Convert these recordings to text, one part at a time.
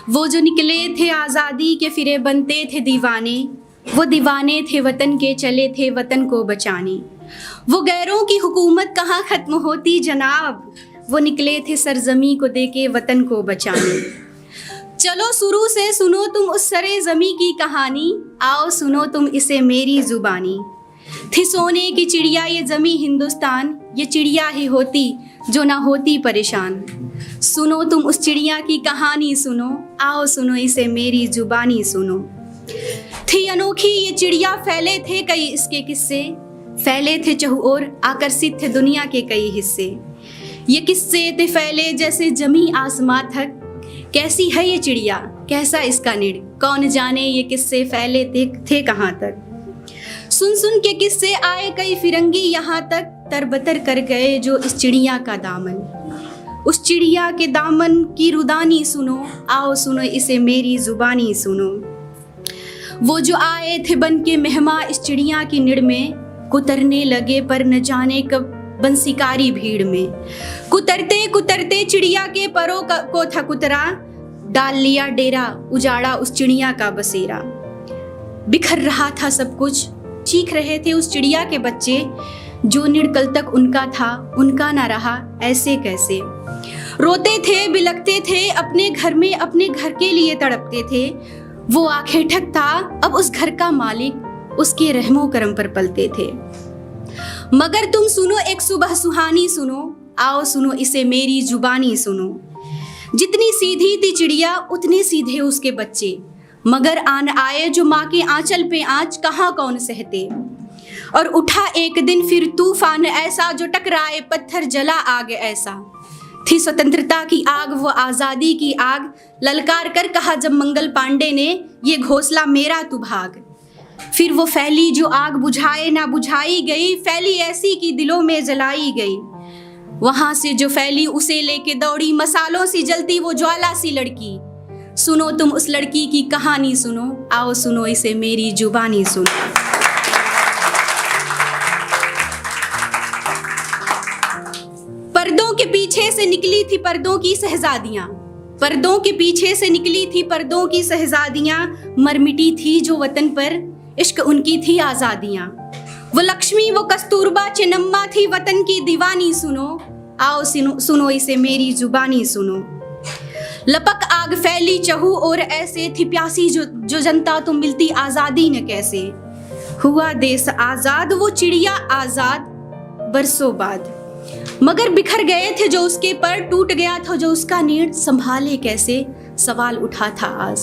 वो जो निकले थे आज़ादी के फिरे बनते थे दीवाने, वो दीवाने थे वतन के चले थे वतन को बचाने। वो गैरों की हुकूमत कहाँ ख़त्म होती जनाब, वो निकले थे सरजमी को देके वतन को बचाने। चलो शुरू से सुनो तुम उस सरे ज़मी की कहानी, आओ सुनो तुम इसे मेरी ज़ुबानी। थी सोने की चिड़िया ये ज़मी हिंदुस्तान, ये चिड़िया ही होती जो ना होती परेशान। सुनो तुम उस चिड़िया की कहानी सुनो, आओ सुनो इसे मेरी ज़ुबानी सुनो। थी अनोखी ये चिड़िया फैले थे कई इसके किस्से, फैले थे चहु ओर आकर्षित थे दुनिया के कई हिस्से। ये किस्से थे फैले जैसे जमी आसमां तक, कैसी है ये चिड़िया कैसा इसका निड़, कौन जाने ये किस्से फैले थे कहाँ तक। सुन सुन के किस्से आए कई फिरंगी यहाँ तक, तरबतर कर गए जो इस चिड़िया का दामन। उस चिड़िया के दामन की रुदानी सुनो, आओ सुनो इसे मेरी ज़ुबानी सुनो। वो जो आए थे बन के मेहमा इस चिड़िया की निड़ में, कुतरने लगे पर न जाने कब बन शिकारी भीड़ में। कुतरते कुतरते चिड़िया के परों को था कुतरा, डाल लिया डेरा उजाड़ा उस चिड़िया का बसेरा। बिखर रहा था सब कुछ, चीख रहे थे उस चिड़िया के बच्चे, जो निड़ कल तक उनका था उनका ना रहा ऐसे कैसे। रोते थे बिलखते थे अपने घर में, अपने घर के लिए तड़पते थे। वो आंखें ठग था अब उस घर का मालिक, उसके रहमो करम पर पलते थे। मगर तुम सुनो एक सुबह सुहानी सुनो, आओ सुनो इसे मेरी ज़ुबानी सुनो। जितनी सीधी थी चिड़िया उतने सीधे उसके बच्चे, मगर आन आए जो माँ के आंचल पे आँच कहाँ कौन सहते। और उठा एक दिन फिर तूफान ऐसा जो टकराए पत्थर जला आग ऐसा। थी स्वतंत्रता की आग वो आज़ादी की आग, ललकार कर कहा जब मंगल पांडे ने ये घोंसला मेरा तू भाग। फिर वो फैली जो आग बुझाए ना बुझाई गई, फैली ऐसी कि दिलों में जलाई गई। वहाँ से जो फैली उसे लेके दौड़ी मसालों सी जलती वो ज्वाला सी लड़की। सुनो तुम उस लड़की की कहानी सुनो, आओ सुनो इसे मेरी ज़ुबानी सुनो। पर्दों के पीछे से निकली थी पर्दों की शहजादियां, पर्दों के पीछे से निकली थी पर्दों की शहजादियां। मरमिटी थी जो वतन पर इश्क उनकी थी आज़ादियां। वो लक्ष्मी वो कस्तूरबा चेन्नम्मा थी वतन की दीवानी सुनो, आओ सुनो इसे मेरी ज़ुबानी सुनो। लपक आग फैली चहु और ऐसे थी प्यासी जो जनता तो मिलती आज़ादी न कैसे। हुआ देश आज़ाद वो चिड़िया आज़ाद बरसों बाद, मगर बिखर गए थे जो उसके पर, टूट गया था जो उसका नीड़, संभाले कैसे सवाल उठा था आज।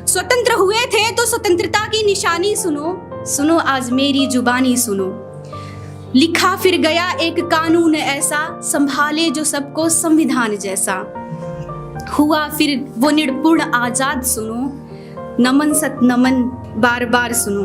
स्वतंत्र हुए थे तो स्वतंत्रता की निशानी सुनो, सुनो आज मेरी ज़ुबानी सुनो। लिखा फिर गया एक कानून ऐसा, संभाले जो सबको संविधान जैसा। हुआ फिर वो निर्पूर्ण आजाद सुनो, नमन सत नमन बार बार सुनो।